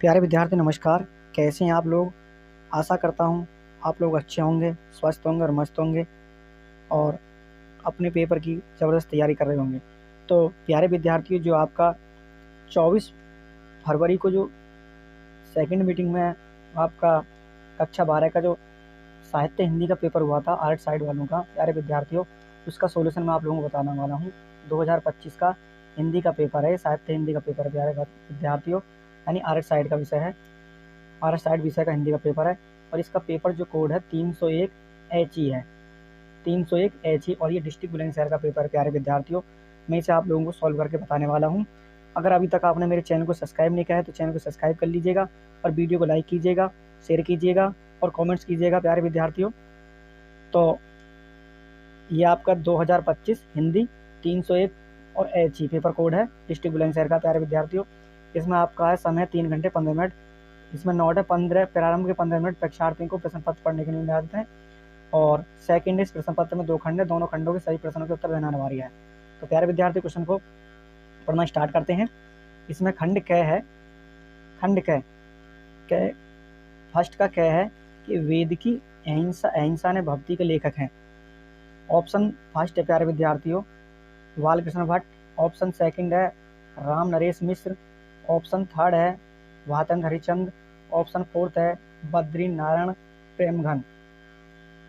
प्यारे विद्यार्थी नमस्कार। कैसे हैं आप लोग? आशा करता हूँ आप लोग अच्छे होंगे, स्वस्थ होंगे और मस्त होंगे और अपने पेपर की ज़बरदस्त तैयारी कर रहे होंगे। तो प्यारे विद्यार्थियों, जो आपका 24 फरवरी को जो सेकंड मीटिंग में आपका कक्षा 12 का जो साहित्य हिंदी का पेपर हुआ था आर्ट साइड वालों का, प्यारे विद्यार्थियों, उसका सॉल्यूशन मैं आप लोगों को बताने वाला हूँ। 2025 का हिंदी का पेपर है, साहित्य हिंदी का पेपर है प्यारे विद्यार्थियों, यानी आर्ट साइड का विषय है। आर्ट साइड विषय का हिंदी का पेपर है और इसका पेपर जो कोड है 301 HE है, 301 HE, और ये डिस्ट्रिक्ट बुलंदशहर का पेपर है प्यारे विद्यार्थियों। मैं इसे आप लोगों को सॉल्व करके बताने वाला हूँ। अगर अभी तक आपने मेरे चैनल को सब्सक्राइब नहीं किया है तो चैनल को सब्सक्राइब कर लीजिएगा और वीडियो को लाइक कीजिएगा, शेयर कीजिएगा और कमेंट्स कीजिएगा प्यारे विद्यार्थियों। तो ये आपका 2025 हिंदी 301 और HE पेपर कोड है डिस्ट्रिक्ट बुलंदशहर का प्यारे विद्यार्थियों। इसमें आपका है समय 3 घंटे 15 मिनट। इसमें नोट है 15 प्रारंभ के 15 मिनट परीक्षार्थियों को प्रश्न पत्र पढ़ने के लिए निर्धारित हैं और सेकंड इस प्रश्न पत्र में 2 खंड है, दोनों खंडों के सही प्रश्नों के उत्तर देना अनिवार्य है। तो प्यारे विद्यार्थी, क्वेश्चन को पढ़ना स्टार्ट करते हैं। इसमें खंड क है, खंड क फर्स्ट का क है कि वेद की अहिंसा ने भक्ति के लेखक हैं। ऑप्शन फर्स्ट है प्यारे विद्यार्थियों बालकृष्ण भट्ट, ऑप्शन सेकंड है राम नरेश मिश्र, ऑप्शन थर्ड है वातन हरिचंद, ऑप्शन फोर्थ है बद्री नारायण प्रेमघन।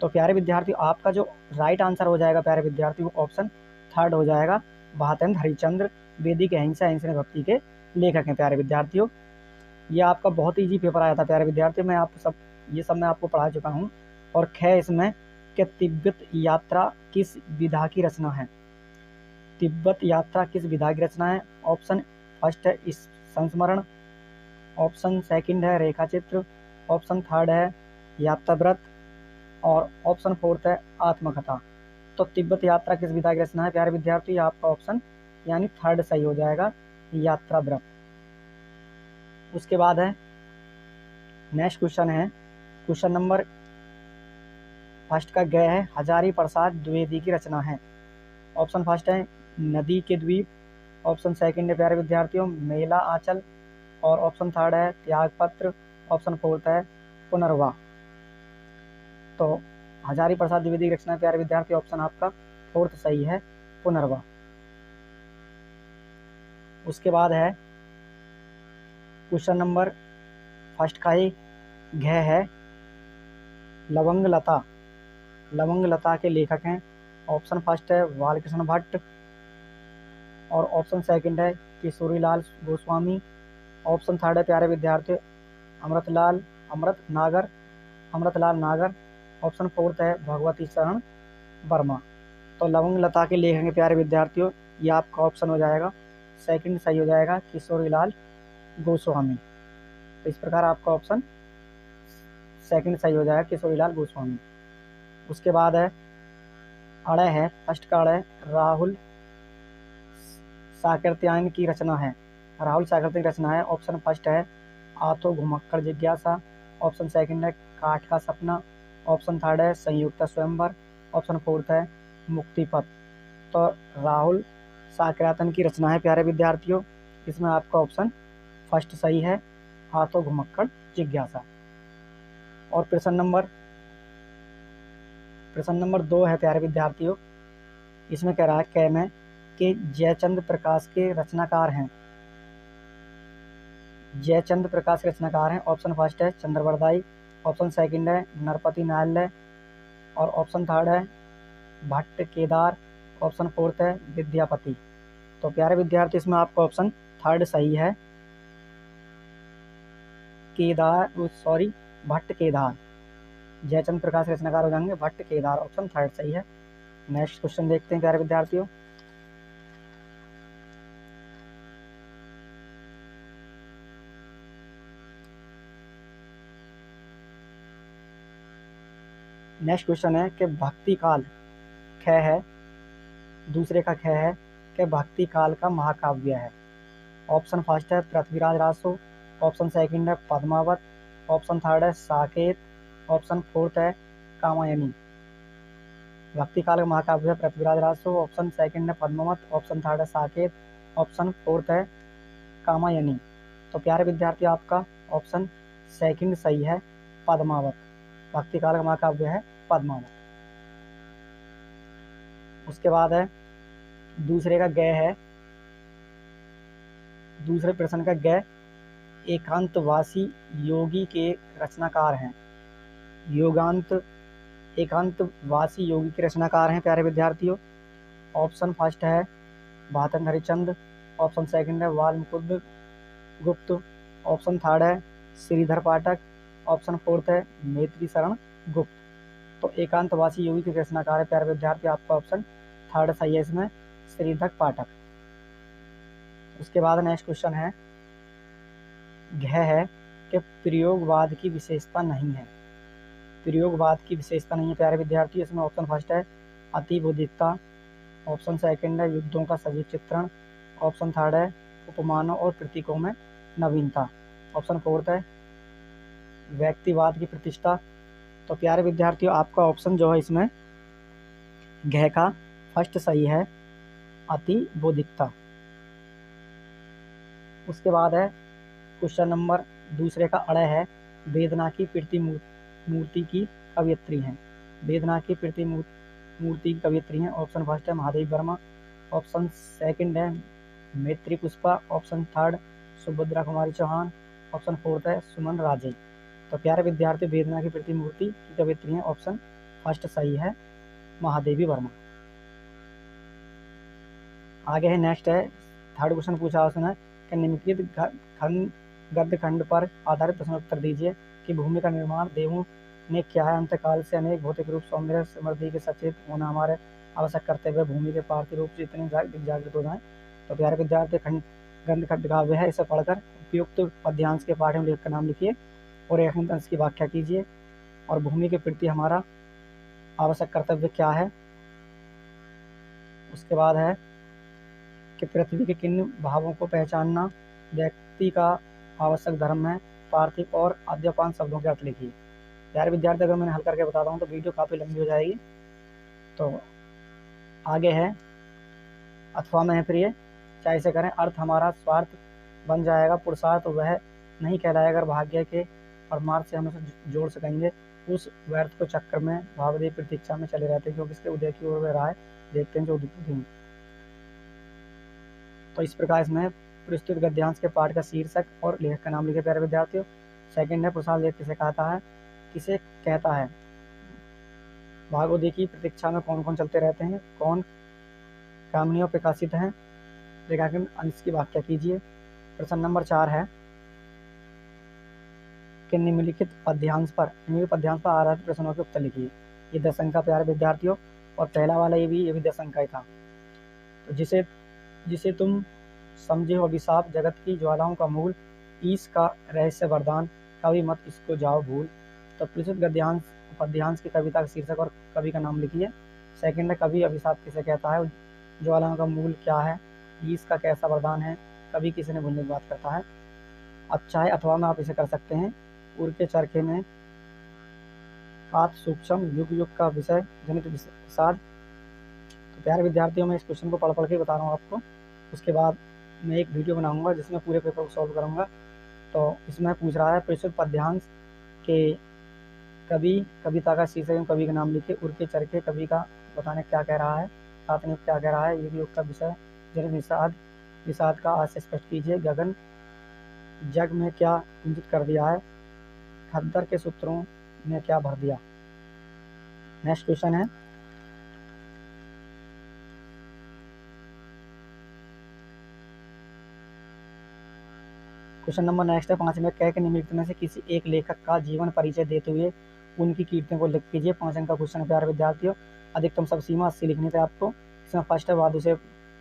तो प्यारे विद्यार्थियों, आपका जो राइट आंसर हो जाएगा प्यारे विद्यार्थियों ऑप्शन थर्ड हो जाएगा, वातन हरिचंद्र वैदिक अहिंसा भक्ति के लेखक हैं प्यारे विद्यार्थियों। ये आपका बहुत ईजी पेपर आया था प्यारे विद्यार्थियों, मैं आपको सब मैं आपको पढ़ा चुका हूँ। और ख इसमें कि तिब्बत यात्रा किस विधा की रचना है? तिब्बत यात्रा किस विधा की रचना है? ऑप्शन फर्स्ट है इस संस्मरण, ऑप्शन सेकंड है रेखा चित्र, ऑप्शन थर्ड है यात्राव्रत और ऑप्शन फोर्थ है आत्मकथा। तो तिब्बत यात्रा किस विधा की रचना है प्यारे विद्यार्थी? आपका ऑप्शन यानी थर्ड सही हो जाएगा, यात्राव्रत। उसके बाद है नेक्स्ट क्वेश्चन है, क्वेश्चन नंबर फर्स्ट का ग है हजारी प्रसाद द्विवेदी की रचना है। ऑप्शन फर्स्ट है नदी के द्वीप, ऑप्शन सेकंड है प्यारे विद्यार्थियों मेला आंचल और ऑप्शन थर्ड है त्यागपत्र, ऑप्शन फोर्थ है पुनर्वा। तो हजारी प्रसाद द्विवेदी की रचना प्यारे विद्यार्थी ऑप्शन आपका फोर्थ सही है, पुनर्वा। उसके बाद है क्वेश्चन नंबर फर्स्ट का ही घ है लवंग लता, लवंग लता के लेखक हैं। ऑप्शन फर्स्ट है बालकृष्ण भट्ट और ऑप्शन सेकंड है किशोरीलाल गोस्वामी, ऑप्शन थर्ड है प्यारे विद्यार्थी अमृतलाल नागर, ऑप्शन फोर्थ है भगवती शरण वर्मा। तो लवंग लता के लेखक हैं प्यारे विद्यार्थियों, ये आपका ऑप्शन हो जाएगा सेकंड सही हो जाएगा, किशोरीलाल गोस्वामी। तो इस प्रकार आपका ऑप्शन सेकंड सही हो जाएगा, किशोरीलाल गोस्वामी। उसके बाद है अड़े है, फर्स्ट का अड़े राहुल साकृत्यायन की रचना है, राहुल साकृत्यायन की रचना है। ऑप्शन फर्स्ट है आतो घुमक्कड़ जिज्ञासा, ऑप्शन सेकंड है काठ का सपना, ऑप्शन थर्ड है संयुक्त स्वयंवर, ऑप्शन फोर्थ है मुक्तिपथ। तो राहुल साकृत्यायन की रचना है प्यारे विद्यार्थियों, इसमें आपका ऑप्शन फर्स्ट सही है, आतो घुमक्कड़ जिज्ञासा। और प्रश्न नंबर 2 है प्यारे विद्यार्थियों, इसमें कह रहा है कै में कि जयचंद प्रकाश के रचनाकार हैं, जयचंद प्रकाश के रचनाकार हैं। ऑप्शन फर्स्ट है चंद्रवरदाई, ऑप्शन सेकंड है नरपति नायालय और ऑप्शन थर्ड है भट्ट केदार, ऑप्शन फोर्थ है विद्यापति। तो प्यारे विद्यार्थी, इसमें आपका ऑप्शन थर्ड सही है, भट्ट केदार, जयचंद प्रकाश रचनाकार हो जाएंगे भट्ट केदार, ऑप्शन थर्ड सही है। नेक्स्ट क्वेश्चन देखते हैं प्यारे विद्यार्थियों। नेक्स्ट क्वेश्चन है कि भक्ति काल ख है, दूसरे का ख है कि भक्ति काल का महाकाव्य है। ऑप्शन फर्स्ट है पृथ्वीराज रासो, ऑप्शन सेकंड है पद्मावत, ऑप्शन थर्ड है साकेत, ऑप्शन फोर्थ है कामायनी। भक्ति काल का महाकाव्य है पृथ्वीराज रासो, ऑप्शन सेकंड है पद्मावत, ऑप्शन थर्ड है साकेत, ऑप्शन फोर्थ है कामायनी। तो प्यारे विद्यार्थी, आपका ऑप्शन सेकंड सही है, पद्मावत। भक्ति काल का महाकाव्य है पद्मावत। उसके बाद है दूसरे का गय है, दूसरे प्रश्न का गय एकांतवासी योगी के रचनाकार हैं। एकांतवासी योगी के रचनाकार हैं प्यारे विद्यार्थियों। ऑप्शन फर्स्ट है भातन हरिचंद, ऑप्शन सेकंड है वाल्मीकि गुप्त, ऑप्शन थर्ड है श्रीधर पाठक, ऑप्शन फोर्थ है मैत्री शरण गुप्त। तो एकांतवासी योगी के रचनाकार है प्यारे विद्यार्थी, आपका ऑप्शन थर्ड सही है इसमें, श्रीधर पाठक। उसके बाद नेक्स्ट क्वेश्चन है है कि प्रयोगवाद की विशेषता नहीं है। प्रयोगवाद की विशेषता नहीं है प्यारे विद्यार्थी, इसमें ऑप्शन फर्स्ट है अतिबौद्धिकता, ऑप्शन सेकंड है युद्धों का सजीव चित्रण, ऑप्शन थर्ड है उपमानों और प्रतीकों में नवीनता, ऑप्शन फोर्थ है व्यक्तिवाद की प्रतिष्ठा। तो प्यारे विद्यार्थियों आपका ऑप्शन जो है इसमें घ का फर्स्ट सही है, अतिबौद्धिकता। उसके बाद है क्वेश्चन नंबर दूसरे का अड़े है वेदना की प्रति मूर्ति की कवयित्री हैं। वेदना की प्रति मूर्ति की कवयित्री हैं। ऑप्शन फर्स्ट है महादेवी वर्मा, ऑप्शन सेकंड है मैत्री Pushpa, option third Subhadra Kumari Chauhan, option fourth है सुमन राजे। तो प्यारे विद्यार्थी वेदना की प्रति मूर्ति की कवयित्री हैं, ऑप्शन फर्स्ट सही है महादेवी वर्मा। आगे है नेक्स्ट है थर्ड क्वेश्चन पूछा उसने कि निम्नलिखित गद्य खंड पर आधारित प्रश्न उत्तर दीजिए कि भूमि का निर्माण देवों ने किया है, अंतकाल से अनेक भौतिक रूप सौंदर्य समृद्धि के सचेत होना हमारे आवश्यक करते हुए भूमि के पार्थिव रूप से इतने जागृत हो जाए। तो प्यारे विद्यार्थी गद्य खंड काव्य है, इसे पढ़कर उपयुक्त पद्यांश के पाठ में लेख का नाम लिखिए और एक अंश की व्याख्या कीजिए। और भूमि के प्रति हमारा आवश्यक कर्तव्य क्या है। उसके बाद है कि पृथ्वी के किन भावों को पहचानना व्यक्ति का आवश्यक धर्म है, पार्थिव और आद्यपान शब्दों के अर्थ लिखिए। यार विद्यार्थी अगर मैंने हल करके बताता हूँ तो वीडियो काफ़ी लंबी हो जाएगी। तो आगे है अथवा में है प्रिय, चाहे इसे करें अर्थ हमारा स्वार्थ बन जाएगा, पुरुषार्थ वह नहीं कहलाएगा अगर भाग्य के और मार्ग से हम उसे जोड़ सकेंगे। उस व्यर्थ को चक्कर में भावदेव प्रतीक्षा में चले रहते हैं क्योंकि इसके उदय की ओर वे राह देखते हैं जो उदित होती हैं। तो इस प्रकार इसमें प्रस्तुत गद्यांश के पाठ का शीर्षक और लेखक का नाम लिखे प्यारे विद्यार्थियों। सेकंड है पुरुषार्थ लेख किसे कहता है, भागोदय की प्रतीक्षा में कौन कौन चलते रहते हैं, कौन कामनियों प्रकाशित हैं, रेखांकन अंश की व्याख्या कीजिए। प्रश्न नंबर 4 है कि निम्नलिखित पद्यांश पर आधारित प्रश्नों के उत्तर लिखिए। ये 10 अंक का प्यारे विद्यार्थियों, और पहला वाला ये भी 10 अंक का ही था। तो जिसे तुम समझे हो अभिशाप जगत की ज्वालाओं का मूल, ईश का रहस्य वरदान कभी मत इसको जाओ भूल। तो प्रस्तुत पद्यांश की कविता का शीर्षक और कवि का नाम लिखिए। सेकंड है कवि अभिशाप किसे कहता है, ज्वालाओं का मूल क्या है, ईश का कैसा वरदान है, कवि किसी ने भूलने की बात करता है। अच्छा है अथवा में आप इसे कर सकते हैं। उर के चरखे में कात सूक्ष्म युग का विषय जनित विषाद। तो प्यारे विद्यार्थियों मैं इस क्वेश्चन को पढ़ के बता रहा हूँ आपको। उसके बाद मैं एक वीडियो बनाऊंगा जिसमें पूरे पेपर को सॉल्व करूंगा। तो इसमें पूछ रहा है प्रस्तुत पद्यांश के कविता का शीर्षक कवि का नाम लिखे। उर के चरखे कवि का बताने क्या कह रहा है, तात्पर्य क्या कह रहा है, युग का विषय जनित विषाद का आशय स्पष्ट कीजिए। गगन जग में क्या कुंजित कर दिया है, खद्दर के सूत्रों ने क्या भर दिया। नेक्स्ट क्वेश्चन है क्वेश्चन नंबर नेक्स्ट है 5 में कह के निम्नलिखित में से किसी एक लेखक का जीवन परिचय देते हुए उनकी कीर्तियों को लिख कीजिए। 5 अंक का क्वेश्चन है प्यारे विद्यार्थियों। अधिकतम सब सीमा 80 लिखने थे आपको। इसमें फर्स्ट है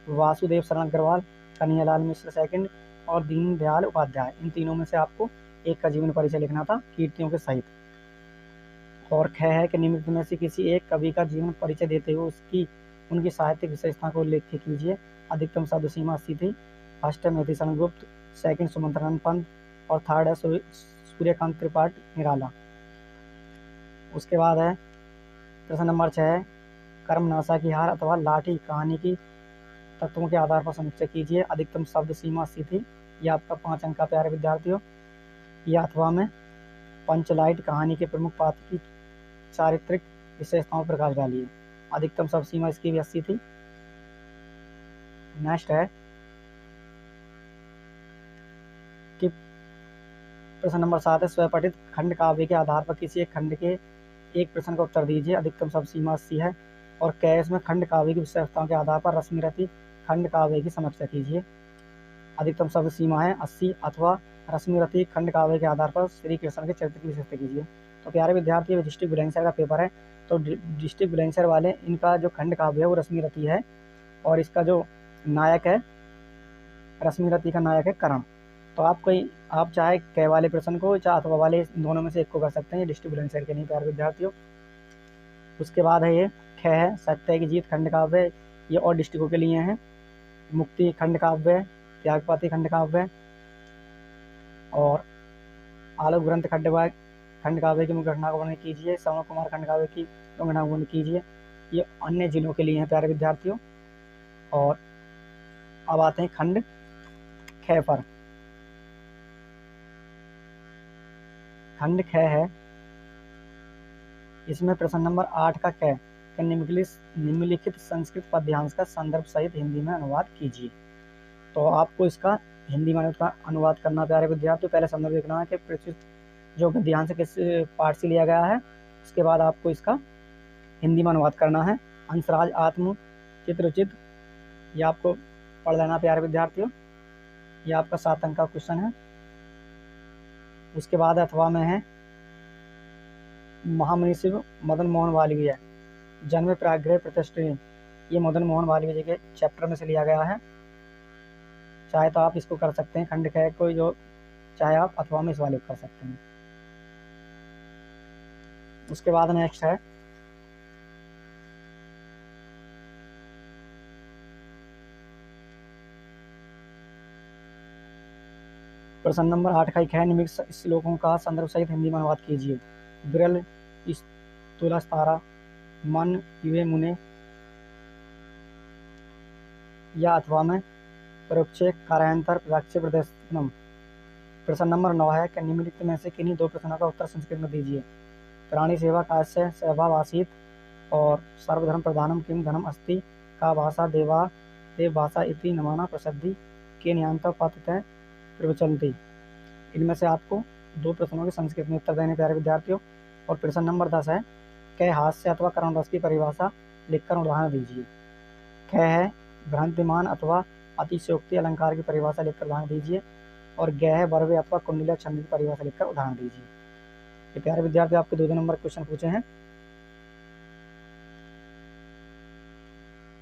वासुदेव शरण अग्रवाल, कन्हैयालाल मिश्र सेकंड और दीनदयाल उपाध्याय। इन तीनों में से आपको एक का जीवन परिचय लिखना था कीर्तियों के सहित। और ख है कि निम्नलिखित में से किसी एक कवि का जीवन परिचय देते हुए उनकी साहित्यिक विशेषता को उल्लेख कीजिए। अधिकतम शब्द सीमा 80 थी। फर्स्ट है मैत्री शरण गुप्त, सेकंड सुमंत्रानंद पंत और थर्ड है सूर्यकांत त्रिपाठी निराला। उसके बाद है प्रश्न नंबर 6 कर्मनाशा की हार अथवा लाठी कहानी की तत्वों के आधार पर समीक्षा कीजिए। अधिकतम शब्द सीमा 80 थी। ये आपका 5 अंक का प्यारे विद्यार्थियों। या अथवा में पंचलाइट कहानी के प्रमुख पात्र की चारित्रिक विशेषताओं पर प्रकाश डालिए। अधिकतम सब सीमा इसकी भी 80 थी। नेक्स्ट है कि प्रश्न नंबर 7 है, स्वपठित खंड काव्य के आधार पर किसी एक खंड के एक प्रश्न का उत्तर दीजिए। अधिकतम सब सीमा 80 है। और कैस में खंड काव्य की विशेषताओं के आधार पर रश्मिरथी खंड काव्य की समीक्षा कीजिए। अधिकतम सब सीमा है 80। अथवा रश्मिरथी खंड काव्य के आधार पर श्री कृष्ण के चरित्र की विशेषता कीजिए। तो प्यारे विद्यार्थी, डिस्ट्रिक्ट बुलंदशहर का पेपर है, तो डिस्ट्रिक्ट बुलंदशहर वाले इनका जो खंड काव्य है वो रश्मिरथी है, और इसका जो नायक है, रश्मिरथी का नायक है करण। तो आप चाहे कै वाले प्रश्न को चाहे अथवा वाले दोनों में से एक को कर सकते हैं। ये डिस्ट्रिक्ट बुलंदशहर के नहीं प्यारे विद्यार्थियों। उसके बाद है ये ख है, सत्य की जीत खंड काव्य, ये और डिस्ट्रिक्टों के लिए हैं। मुक्ति खंड काव्य, त्यागपति खंड काव्य, और आलोक ग्रंथ खंड काव्य की मुख्य घटना का वर्णन कीजिए। श्रवण कुमार खंड काव्य की घटना का वर्णन कीजिए। ये अन्य जिलों के लिए हैं प्यारे विद्यार्थियों। और अब आते हैं खंड ख पर। खंड ख है, इसमें प्रश्न नंबर 8 का क निम्नलिखित संस्कृत पद्यांश का संदर्भ सहित हिंदी में अनुवाद कीजिए। तो आपको इसका हिंदी में अनुवाद करना प्यारे विद्यार्थियों। पहले संदर्भ देखना है कि पृथ्वी जो गद्यांश किस पाठ से लिया गया है, उसके बाद आपको इसका हिंदी में अनुवाद करना है। अंशराज आत्म चित्रचित, ये आपको पढ़ लेना प्यारे विद्यार्थियों। ये आपका 7 अंक का क्वेश्चन है। उसके बाद अथवा में है महामनी शिव मदन मोहन वाल्मीकि जन्म प्राग्रह प्रतिष्ठित, ये मदन मोहन वाल्मीकि के चैप्टर में से लिया गया है। चाहे तो आप इसको कर सकते हैं खंड ख को, जो चाहे आप अथवा में इस वाले को कर सकते हैं। उसके बाद नेक्स्ट है प्रश्न नंबर 8 का है, निम्नलिखित श्लोकों का संदर्भ सहित हिंदी में अनुवाद कीजिए। विरल तुलस्तारा मन युवे मुने, या अथवा में परोक्षे कार्यांतर प्राच्य प्रदर्शनम। प्रश्न नंबर 9 है कि निम्नलिखित में से किन्हीं दो प्रश्नों का उत्तर संस्कृत में दीजिए। प्राणी सेवा काश्य स्वभाव आसीत, और सर्वधर्म प्रधानम किम धनम अस्ति का भाषा देव भाषा इति नमाना प्रसिद्धि के न्यांत पात्रतः प्रवचनती। इनमें से आपको दो प्रश्नों के संस्कृत में उत्तर देने प्यारे विद्यार्थियों। और प्रश्न नंबर 10 है कै हास्य अथवा करुण रस की परिभाषा लिखकर उदाहरण दीजिए। ख है भ्रांतिमान अथवा अतिशयोक्ति अलंकार की परिभाषा लिखकर उदाहरण दीजिए। और ग है वर्वे अथवा कुंडली छंद की परिभाषा लिखकर उदाहरण दीजिए। ये प्यारे विद्यार्थी आपके 2 नंबर क्वेश्चन पूछे हैं।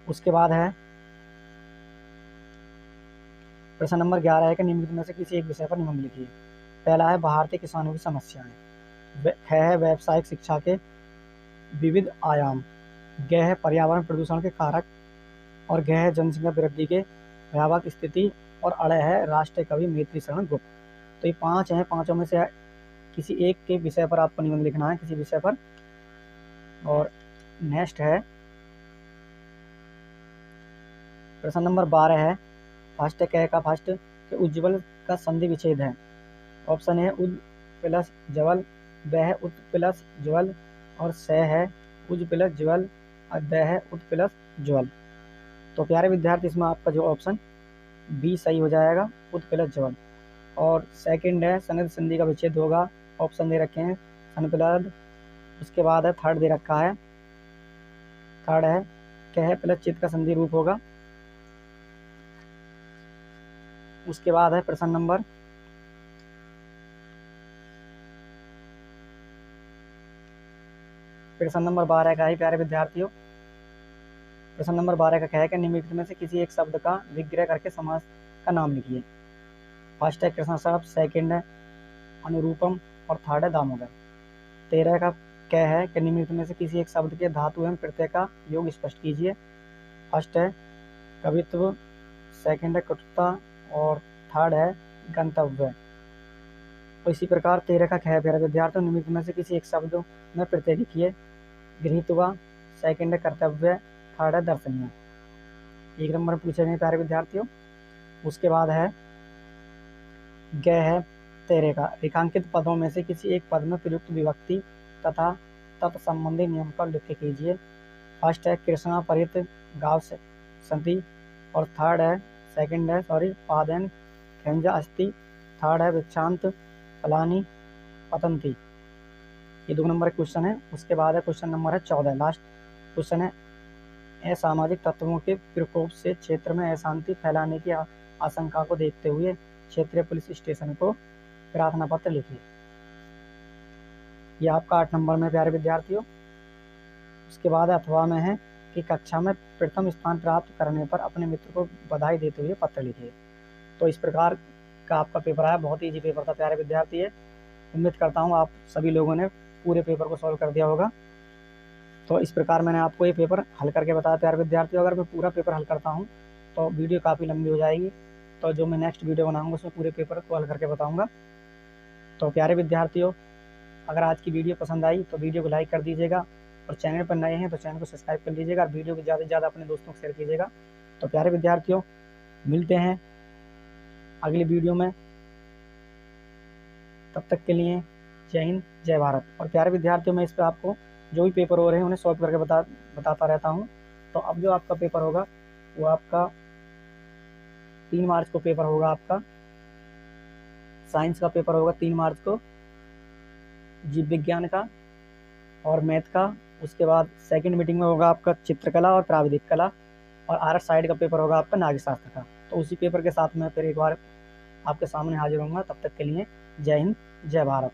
उसके बाद है प्रश्न नंबर 11 है कि निम्नलिखित में से किसी एक विषय पर निबंध लिखिए। पहला है भारतीय किसानों की समस्याएं। ख है व्यावसायिक शिक्षा के विविध आयाम। ग है पर्यावरण प्रदूषण के कारक। और ग है जनसंख्या वृद्धि के भयावह स्थिति। और अड़ है राष्ट्रीय कवि मैत्री शरण गुप्त। तो ये 5 हैं, पांचों में से किसी एक के विषय पर आपको निबंध लिखना है, किसी विषय पर। और नेक्स्ट है प्रश्न नंबर 12 है फर्स्ट क का फर्स्ट के उज्ज्वल का संधि विच्छेद है। ऑप्शन है उद प्लस ज्वल, ब है उत प्लस ज्वल, और स है उज प्लस ज्वल, और द है उत प्लस ज्वल। तो प्यारे विद्यार्थी, इसमें आपका जो ऑप्शन बी सही हो जाएगा, उत प्लस ज्वल। और सेकंड है सनद संधि का विच्छेद होगा। ऑप्शन दे रखे हैं सनपलद। उसके बाद है थर्ड दे रखा है, थर्ड है कह प्लस चित का संधि रूप होगा। उसके बाद है प्रश्न नंबर 12 का ही प्यारे विद्यार्थियों। प्रश्न नंबर 12 का है कि निम्नलिखित में से किसी एक शब्द का विग्रह करके समास का नाम लिखिए। फर्स्ट है कृष्ण शब्द, सेकंड है अनुरूपम, और थर्ड है दामोदर। 13 का क्या है कि निम्नलिखित में से किसी एक शब्द के धातु एवं प्रत्यय का योग स्पष्ट कीजिए। फर्स्ट है कवित्व, सेकंड है कटुता, और थर्ड है गंतव्य। तो इसी प्रकार 13 का है प्यारे विद्यार्थियों, निम्नलिखित में से किसी एक शब्द में प्रत्यय लिखिए। गृहीत्वा, सेकंड है कर्तव्य, थर्ड है दर्शनीय। 1 नंबर पूछे गए प्यारे विद्यार्थियों। उसके बाद है ग है प्रत्यय रेखा। रेखांकित पदों में से किसी एक पद में प्रयुक्त विभक्ति तथा तत्संबंधी नियम का उल्लेख कीजिए। फर्स्ट है कृष्णा परित गाव संति, और सेकंड है पादन खेंजा अस्ति, थर्ड है वृक्षांत फलानी पतंती। ये 2 नंबर क्वेश्चन है। उसके बाद है क्वेश्चन नंबर है 14, लास्ट क्वेश्चन है, असामाजिक तत्वों के प्रकोप से क्षेत्र में अशांति फैलाने की आशंका को देखते हुए क्षेत्रीय पुलिस स्टेशन को प्रार्थना पत्र लिखिए। यह आपका 8 नंबर में प्यारे विद्यार्थियों। उसके बाद अथवा में है कि कक्षा में प्रथम स्थान प्राप्त करने पर अपने मित्र को बधाई देते हुए पत्र लिखिए। तो इस प्रकार का आपका पेपर आया। बहुत ईजी पेपर था प्यारे विद्यार्थी। उम्मीद करता हूँ आप सभी लोगों ने पूरे पेपर को सॉल्व कर दिया होगा। तो इस प्रकार मैंने आपको ये पेपर हल करके बताया प्यारे विद्यार्थियों। अगर मैं पूरा पेपर हल करता हूँ तो वीडियो काफ़ी लंबी हो जाएगी, तो जो मैं नेक्स्ट वीडियो बनाऊँगा उसमें पूरे पेपर को हल करके बताऊँगा। तो प्यारे विद्यार्थियों, अगर आज की वीडियो पसंद आई तो वीडियो को लाइक कर दीजिएगा, और चैनल पर नए हैं तो चैनल को सब्सक्राइब कर लीजिएगा, और वीडियो को ज़्यादा से ज़्यादा अपने दोस्तों को शेयर कीजिएगा। तो प्यारे विद्यार्थियों, मिलते हैं अगली वीडियो में। तब तक के लिए जय हिंद, जय भारत। और प्यारे विद्यार्थियों, मैं इस पर आपको जो भी पेपर हो रहे हैं उन्हें सॉल्व करके बताता रहता हूँ। तो अब जो आपका पेपर होगा वो आपका 3 मार्च को पेपर होगा। आपका साइंस का पेपर होगा 3 मार्च को, जीव विज्ञान का और मैथ का। उसके बाद सेकंड मीटिंग में होगा आपका चित्रकला और प्राविधिक कला, और आर्ट साइड का पेपर होगा आपका नागरिक शास्त्र का। तो उसी पेपर के साथ मैं फिर एक बार आपके सामने हाजिर होऊंगा। तब तक के लिए जय हिंद, जय भारत।